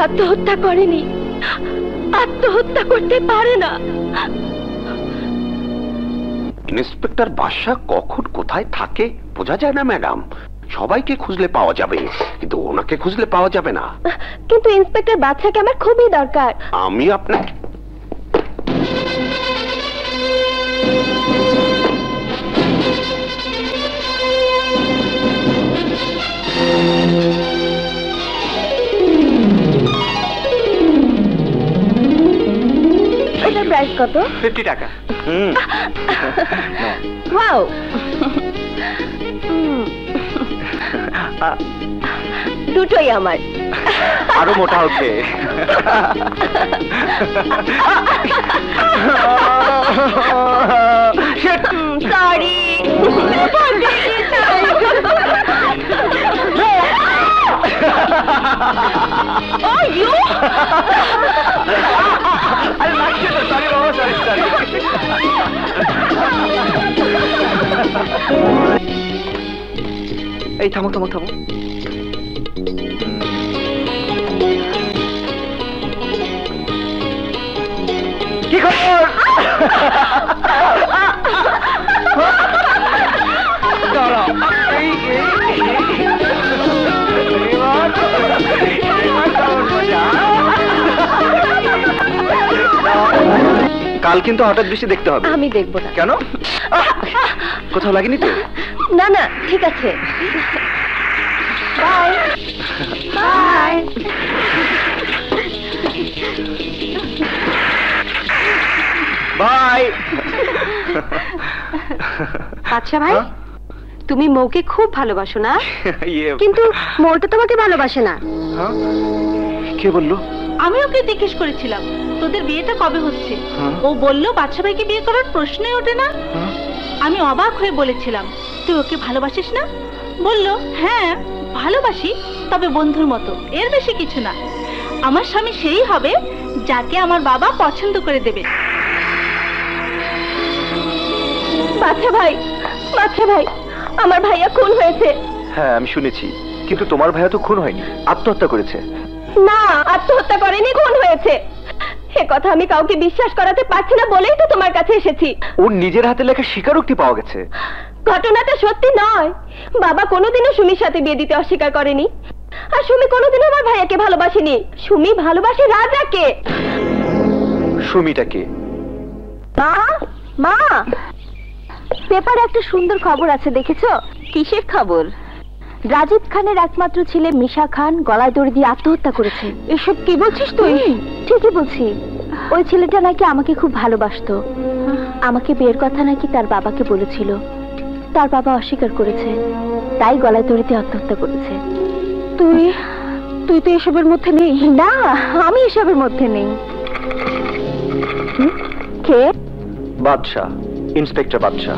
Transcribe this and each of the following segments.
আত্মহত্যা করেনি, আত্মহত্যা করতে পারে না। ইন্সপেক্টর বাদশা কখন কোথায় থাকে বোঝা যায় না ম্যাডাম। সবাইকে খুঁজলে পাওয়া যাবে, কিন্তু ওনাকে খুঁজলে পাওয়া যাবে না। কিন্তু ইন্সপেক্টর বাদশাকে আমার খুবই দরকার। আমি আপনাকে এটার প্রাইস কত? 50 টাকা। ওয়াও, দুটোই আমার। আরো মোটা হচ্ছে। সরি। এই থামো থামো থামো। কি খবর? কাল কিন্তু হঠাৎ বৃষ্টি দেখতে হবে। আমি দেখবো না। কেন? কোথাও লাগেনি তো? না না, ঠিক আছে। Bye bye. বাই। আচ্ছা ভাই, তুমি মৌকে খুব ভালোবাসো না? কিন্তু মৌটা তোমাকে ভালোবাসে না। কে বললো? আমি ওকে জিজ্ঞেস করেছিলাম তোদের বিয়েটা কবে হচ্ছে। ও বললো বাদশা ভাইকে বিয়ে করার প্রশ্নই ওঠে না। আমি অবাক হয়ে বলেছিলাম তুই ওকে ভালোবাসিস না? বললো হ্যাঁ ভালোবাসি, তবে বন্ধুর মতো, এর বেশি কিছু না। আমার স্বামী সেই হবে যাকে আমার বাবা পছন্দ করে দেবে। বাচ্চা ভাই, বাচ্চা ভাই, আমার ভাইয়া খুন হয়েছে। হ্যাঁ আমি শুনেছি, কিন্তু তোমার ভাইয়া তো খুন হয়নি, আত্মহত্যা করেছে। না, আত্মহত্যা করেনি, খুন হয়েছে। এ কথা আমি কাউকে বিশ্বাস করাতে পারছি না বলেই তো তোমার কাছে এসেছি। ওর নিজের হাতে লেখা স্বীকারোক্তি পাওয়া গেছে। ঘটনাটা সত্যি নয়। বাবা কোনোদিনও সুমির সাথে বিয়ে দিতে অস্বীকার করেনি, আর সুমি কোনোদিনও আমার ভাইয়াকে ভালোবাসেনি। সুমি ভালোবাসে রাজাকে। সুমিটাকে? মা, মা, পেপারে একটা সুন্দর খবর আছে, দেখেছো? কিসের খবর? রাজীব খানের একমাত্র ছেলে মিশা খান গলায় দড়ি দিয়ে আত্মহত্যা করেছে। এসব কি বলছিস তুই? ঠিকই বলছি। ওই ছেলেটা নাকি আমাকে খুব ভালোবাসতো। আমাকে বিয়ের কথা নাকি তার বাবাকে বলেছিল, তার বাবা অস্বীকার করেছে, তাই গলায় দড়ি দিয়ে আত্মহত্যা করেছে। তুই তুই তো এসবের মধ্যে নেই। না, আমি এসবের মধ্যে নেই। কে? বাদশা, ইন্সপেক্টর বাদশা।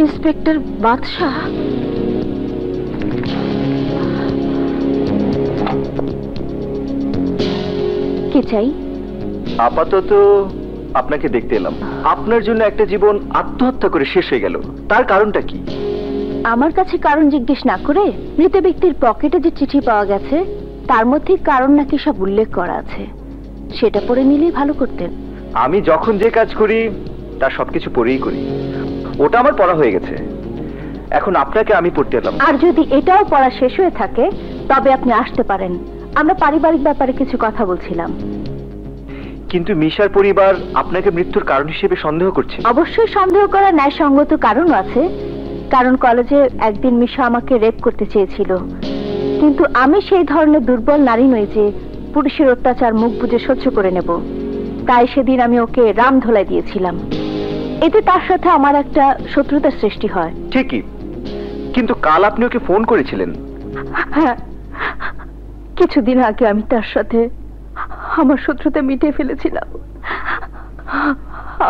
ইন্সপেক্টর বাদশা? কি চাই? আপাতত আপনাকে দেখতে এলাম। আপনার জন্য একটা জীবন আত্মহত্যা করে শেষ হয়ে গেল, তার কারণটা কি? আমার কাছে কারণ জিজ্ঞেস না করে মৃত ব্যক্তির পকেটে যে চিঠি পাওয়া গেছে তার মধ্যে কারণ নাকি সব উল্লেখ করা আছে, সেটা পড়ে নিলেই ভালো করতেন। আমি যখন যে কাজ করি তার সবকিছু পড়েই করি। ওটা আমার পড়া হয়ে গেছে, এখন আপনাকে আমি পড়তে এলাম। আর যদি এটাও পড়া শেষ হয়ে থাকে তবে আপনি আসতে পারেন, আমরা পারিবারিক ব্যাপারে কিছু কথা বলছিলাম। কিন্তু মিশার পরিবার আপনাকে মৃত্যুর কারণ হিসেবে সন্দেহ করছে। অবশ্যই সন্দেহ করার ন্যায়সঙ্গত কারণ আছে, কারণ কলেজে একদিন মিশা আমাকে রেপ করতে চেয়েছিল, কিন্তু আমি সেই ধরনের দুর্বল নারী নই যে পুরুষের অত্যাচার মুখ বুজে সহ্য করে নেব। তাই সেদিন আমি ওকে রাম ধোলাই দিয়েছিলাম। এতে তার সাথে আমার একটা শত্রুতার সৃষ্টি হয়। ঠিকই, কিন্তু কাল আপনি ওকে ফোন করেছিলেন। হ্যাঁ, কিছুদিন আগে আমি তার সাথে আমার শত্রুতা মিটিয়ে ফেলেছিলাম।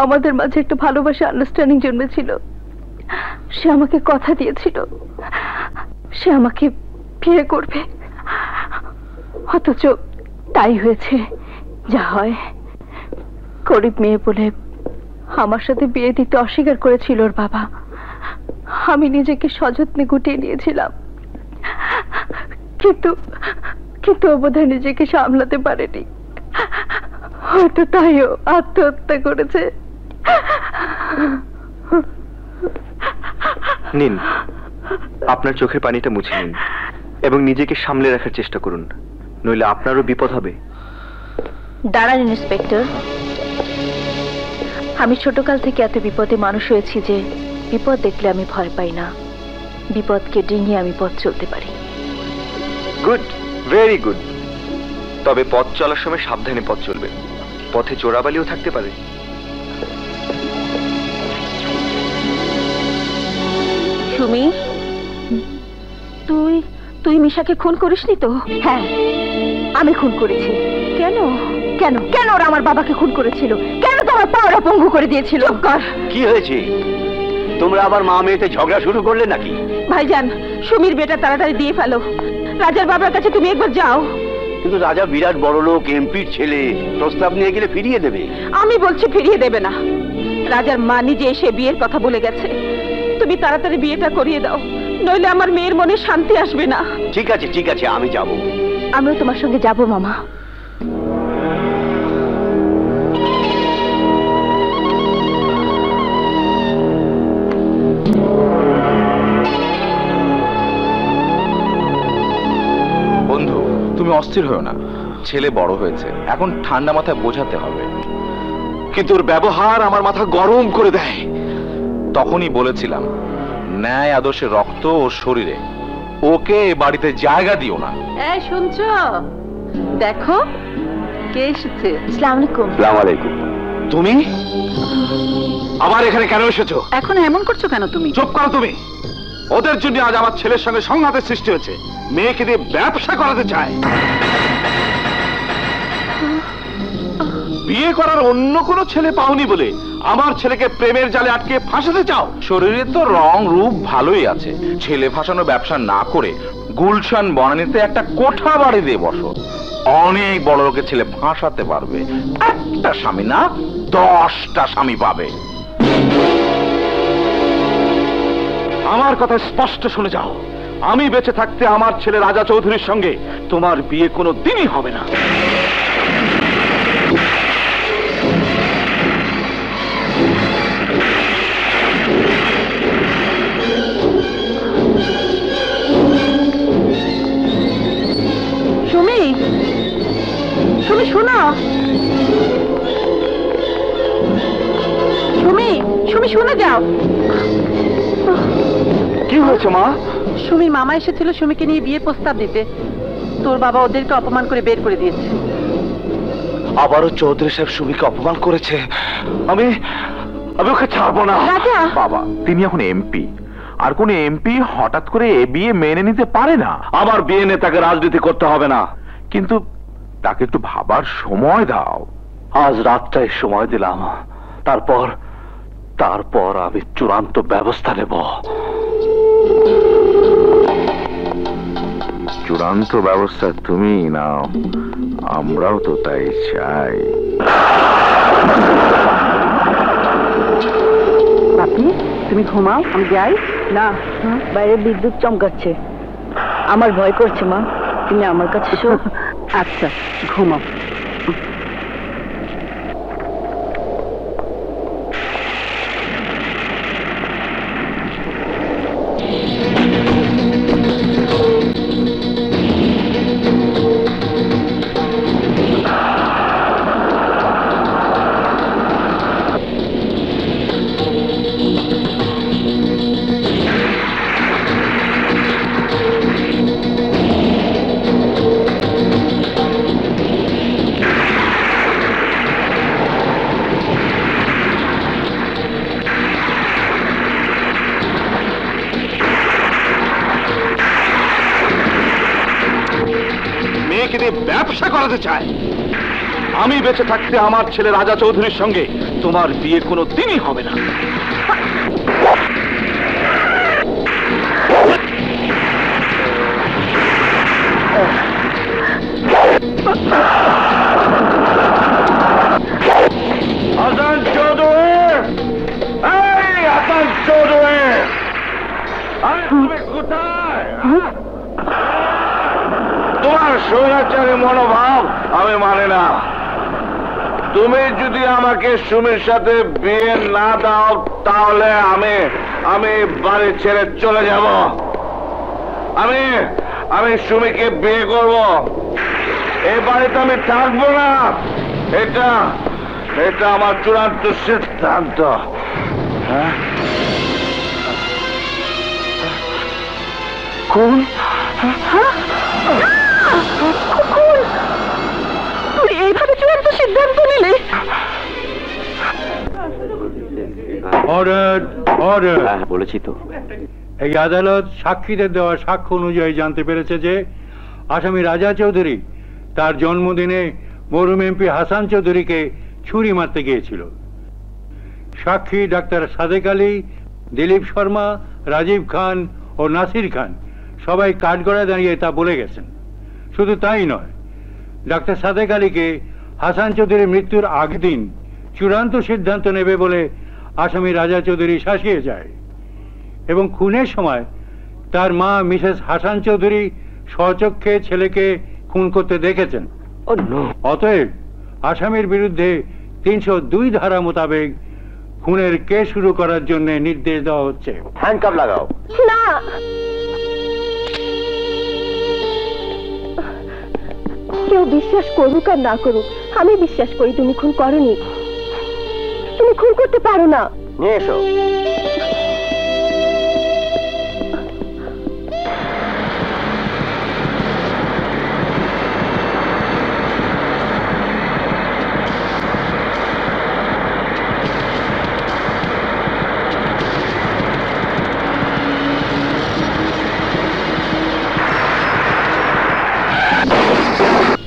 আমাদের মাঝে একটা ভালোবাসা আন্ডারস্ট্যান্ডিং জন্মেছিল। সে আমাকে কথা দিয়েছিল সে আমাকে বিয়ে করবে, অথচ তাই হয়েছে যা হয়। গরিব মেয়ে বলে আমার সাথে বিয়ে দিতে অস্বীকার করেছিল ওর বাবা। আমি নিজেকে সযত্নে গুটিয়ে নিয়েছিলাম, কিন্তু ও বোধহয় নিজেকে সামলাতে পারেনি, হয়তো তাইও আত্মহত্যা করেছে। নিন, আপনার চোখের পানিটা মুছে নিন এবং নিজেকে সামলে রাখার চেষ্টা করুন, নইলে আপনারও বিপদ হবে। দাঁড়ান ইন্সপেক্টর, আমি ছোটকাল থেকে এত বিপদে মানুষ হয়েছি যে বিপদ দেখলে আমি ভয় পাই না, বিপদকে ডিঙিয়ে আমি পথ চলতে পারি। Good, very good. তবে পথ চলার সময় সাবধানে পথ চলবেন, পথে চোরাবালিও থাকতে পারে। সুমি, তুই তুই মিশাকে খুন করিসনি তো? হ্যাঁ, আমি খুন করেছি। কেন কেন কেন ওরা আমার বাবাকে খুন করেছিল? কেন তোমার পাওয়াটা পঙ্গু করে দিয়েছিল? কর। কি হয়েছে? তোমরা আবার মা মেয়েতে ঝগড়া শুরু করলে নাকি? ভাইজান, সুমির বেটা তাড়াতাড়ি দিয়ে ফেলো। রাজার বাবার কাছে তুমি একবার যাও। কিন্তু রাজা বিরাট বড় লোক, এমপির ছেলে, প্রস্তাব নিয়ে গেলে ফিরিয়ে দেবে। আমি বলছি ফিরিয়ে দেবে না। রাজার মা নিজে এসে বিয়ের কথা বলে গেছে। তুমি তাড়াতাড়ি বিয়েটা করিয়ে দাও, নইলে আমার মেয়ের মনে শান্তি আসবে না। ঠিক আছে ঠিক আছে, আমি যাব। আমিও তোমার সঙ্গে যাব মামা। বন্ধু, তুমি অস্থির হও না, ছেলে বড় হয়েছে, এখন ঠান্ডা মাথায় বোঝাতে হবে। কিন্তু ওর ব্যবহার আমার মাথা গরম করে দেয়। তখনই বলেছিলাম, ন্যায় আদর্শের রক্ত ওর শরীরে, ওকে এ বাড়িতে জায়গা দিও না। এই শুনছো? দেখো কে এসেছে। আসসালামু আলাইকুম। আসসালামু আলাইকুম। তুমি আবার এখানে কেন এসেছো? এখন এমন করছো কেন তুমি? চুপ করো তুমি। ওদের জন্য আজ আমার ছেলের সঙ্গে সংঘাতের সৃষ্টি হয়েছে। মেয়েকে দিয়ে ব্যবসা করাতে চায়। বিয়ে করার অন্য কোনো ছেলে পাওনি বলে আমার ছেলেকে প্রেমের জালে আটকে ফাঁসাতে চাও? শরীরে তো রং রূপ ভালোই আছে, ছেলে ফাঁসানো ব্যবসা না করে গুলশান বনানীতে একটা কোঠা বাড়ি দিয়ে বসো, অনেক বড় লোকের ছেলে ফাঁসাতে পারবে। একটা স্বামী না, 10টা স্বামী পাবে। আমার কথা স্পষ্ট শুনে যাও, আমি বেঁচে থাকতে আমার ছেলে রাজা চৌধুরীর সঙ্গে তোমার বিয়ে কোনো দিনই হবে না। সুমি, সুমি শোনো। সুমি, সুমি শুনে যাও। কি হয়েছে মা? সুমির মামা এসেছিল সুমিকে নিয়ে বিয়ের প্রস্তাব দিতে। তোর বাবা ওদেরকে অপমান করে বের করে দিয়েছে। আবারও চৌধুরী সাহেব সুমিকে অপমান করেছে। আমি ওকে ছাড়বো না। রাজা! বাবা, তিনি এখন এমপি, আর কোন এমপি হঠাৎ করে এ বিয়ে মেনে নিতে পারে না। আমার বিয়ে নিয়ে তাকে রাজনীতি করতে হবে না, কিন্তু তাকে একটু ভাবার সময় দাও। আজ রাতটাই সময় দিলাম, তারপর আমি চূড়ান্ত ব্যবস্থা নেব। চূড়ান্ত ব্যবস্থা তুমি নাও, আমরাও তো তাই চাই। বাপি, তুমি ঘুমাও, আমি যাই। না, বাইরে বিদ্যুৎ চমকাচ্ছে, আমার ভয় করছে মা। তুমি আমার কাছে এসো। আচ্ছা, ঘুমাও। মেয়েকে দিয়ে ব্যবসা করাতে চায়। আমি বেঁচে থাকতে আমার ছেলে রাজা চৌধুরীর সঙ্গে তোমার বিয়ে কোনো দিনই হবে না। হাসান চৌধুরী, এই হাসান চৌধুরী, আরে তুমি কোথায়? তোমার স্বৈরাচারী মনোভাব আমি মানি না। তুমি যদি আমাকে সুমির সাথে বিয়ে না দাও তাহলে আমি বাড়ি ছেড়ে চলে যাব। আমি সুমিকে বিয়ে করব। এই বাড়িতে আমি থাকবো না। এটা আমার চূড়ান্ত সিদ্ধান্ত। হ্যাঁ, কোন তুই এইভাবে চূড়ান্ত সিদ্ধান্ত নিলে? Order order. বলেছি তো। এই আদালত সাক্ষীদের দেওয়া সাক্ষ্য অনুযায়ী জানতে পেরেছে যে আসামি রাজা চৌধুরী তার জন্মদিনে মরহুম এমপি হাসান চৌধুরীকে ছুরি মারতে গিয়েছিল। সাক্ষী ডাক্তার সাদেক আলী, দিলীপ শর্মা, রাজীব খান ও নাসির খান সবাই কাঠগড়ায় দাঁড়িয়ে তা বলে গেছেন। শুধু তাই নয়, ডাক্তার সাদেক আলীকে হাসান চৌধুরীর মৃত্যুর আগের দিন চূড়ান্ত সিদ্ধান্ত নেবে বলে আসামি রাজা চৌধুরী শাসিয়ে যায় এবং খুনের সময় তার মা মিসেস হাসান চৌধুরী স্বচক্ষে ছেলেকে খুন করতে দেখেছেন। অতএব আসামির বিরুদ্ধে 302 ধারা মোতাবেক খুনের কেস শুরু করার জন্য নির্দেশ দেওয়া হচ্ছে। হ্যান্ডকাপ লাগাও। না, কেউ বিশ্বাস করুক আর না করুক, আমি বিশ্বাস করি তুমি খুন করনি। তুমি খুন করতে পারো না। নিয়ে এসো।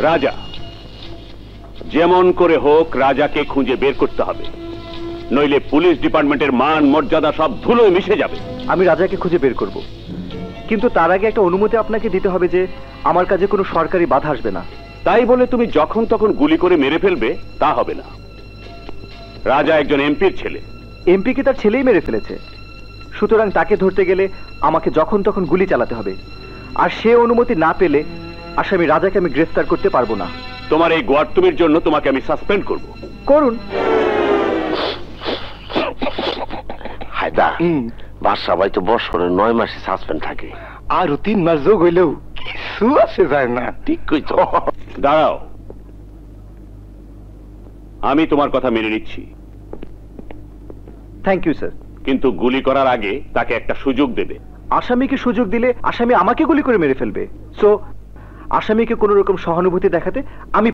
রাজা, যেমন করে হোক রাজাকে খুঁজে বের করতে হবে, নইলে পুলিশ ডিপার্টমেন্টের মান মর্যাদা সব ধুলোয় মিশে যাবে। আমি রাজাকে খুঁজে বের করব, কিন্তু তার আগে একটা অনুমতি আপনাকে দিতে হবে যে আমার কাজে কোনো সরকারি বাধা আসবে না। তাই বলে তুমি যখন তখন গুলি করে মেরে ফেলবে তা হবে না। রাজা একজন এমপির ছেলে। এমপি কি তার ছেলেই মেরে ফেলেছে? সুতরাং তাকে ধরতে গেলে আমাকে যখন তখন গুলি চালাতে হবে, আর সে অনুমতি না পেলে আসামি রাজাকে আমি গ্রেফতার করতে পারবো না। তোমার এই গোয়ার্তুমির জন্য তোমাকে আমি সাসপেন্ড করব। করুন। হায়দা, বাদশা ভাই তো বছরের 9 মাসে সাসপেন্ড থাকে। আরো 3 মাস যোগ হইলেও কিছু আসে যায় না। ঠিক কইছো। দাঁড়াও, আমি তোমার কথা মেনে নিচ্ছি, থ্যাংক ইউ স্যার। কিন্তু গুলি করার আগে তাকে একটা সুযোগ দেবে। আসামিকে সুযোগ দিলে আসামি আমাকে গুলি করে মেরে ফেলবে। সো আসামিকে কোনো রকম সহানুভূতি দেখাতে আমি